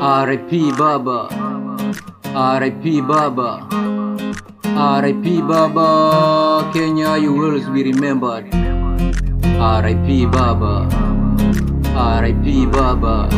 R.I.P. Baba, R.I.P. Baba, R.I.P. Baba, Kenya you will always be remembered. R.I.P. Baba, R.I.P. Baba,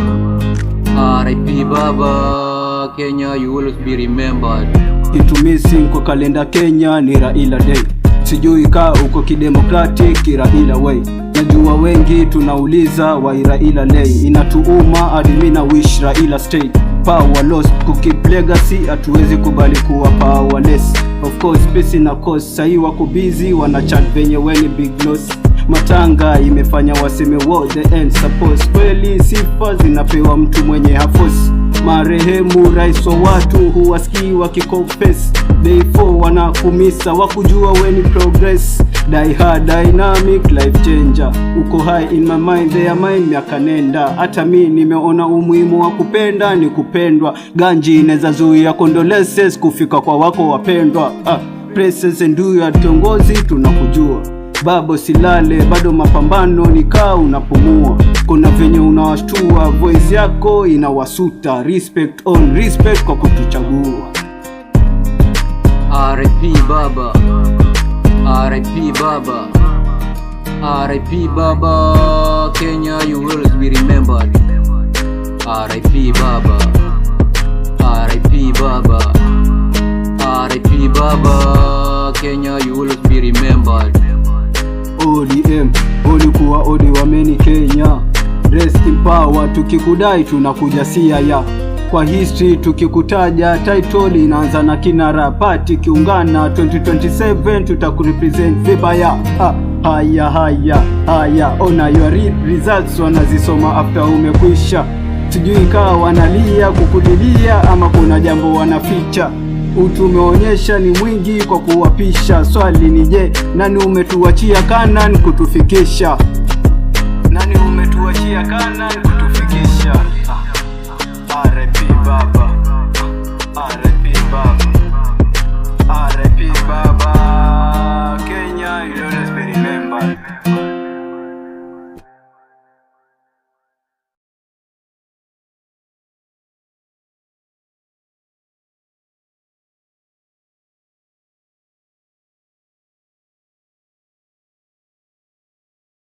R.I.P. Baba, Kenya you will always be remembered. Kitu missing kwa kalenda Kenya ni Raila Day. Sijui kaa uko kidemokratic Raila way. Najua wengi tunauliza why Raila Day. Inatuuma admina wish Raila stay. Power loss kukip legacy hatuwezi kubali kuwa powerless. Of course peace na cause sahi wako busy wanachat venye weni big loss. Matanga imefanya waseme what the end suppose. Kweli sifa zinapewa mtu mwenye hafos. Marehemu rais wa watu huwasikii wakiconfess. Day 4 wanakumisa wakujua weni progress. Die hard dynamic life changer. Uko high in my mind their mind miaka nenda. Hata mi nimeona umuhimu wa kupenda ni kupendwa. Ganji ineza zuia condolences kufika kwa wako wapendwa. Presence and do ya kiongozi tunakujua. Babo silale bado mapambano nikaa unapumua. Kuna venye unawashtua voice yako inawasuta. Respect on respect kwa kutuchagua. R.I.P. Baba, R.I.P. Baba, R.I.P. Baba, Kenya you will always be remembered. R.I.P. Baba, R.I.P. Baba, R.I.P. Baba, Kenya you will always be remembered. ODM, ulikuwa odi wa meni Kenya. Rest in power, tukikudai tunakuja siaya. Kwa history tukikutaja title inaanza na kinara. Party kiungana 2027 tutakurepresent vibaya. Haya ona your results wanazisoma after umekwisha. Sijui kaa wanalia kukulilia ama kuna jambo wanaficha. Utumeonyesha ni mwingi kwa kuwapisha. Swali ni je, nani umetuachia Canaan kutufikisha? Nani umetuachia Canaan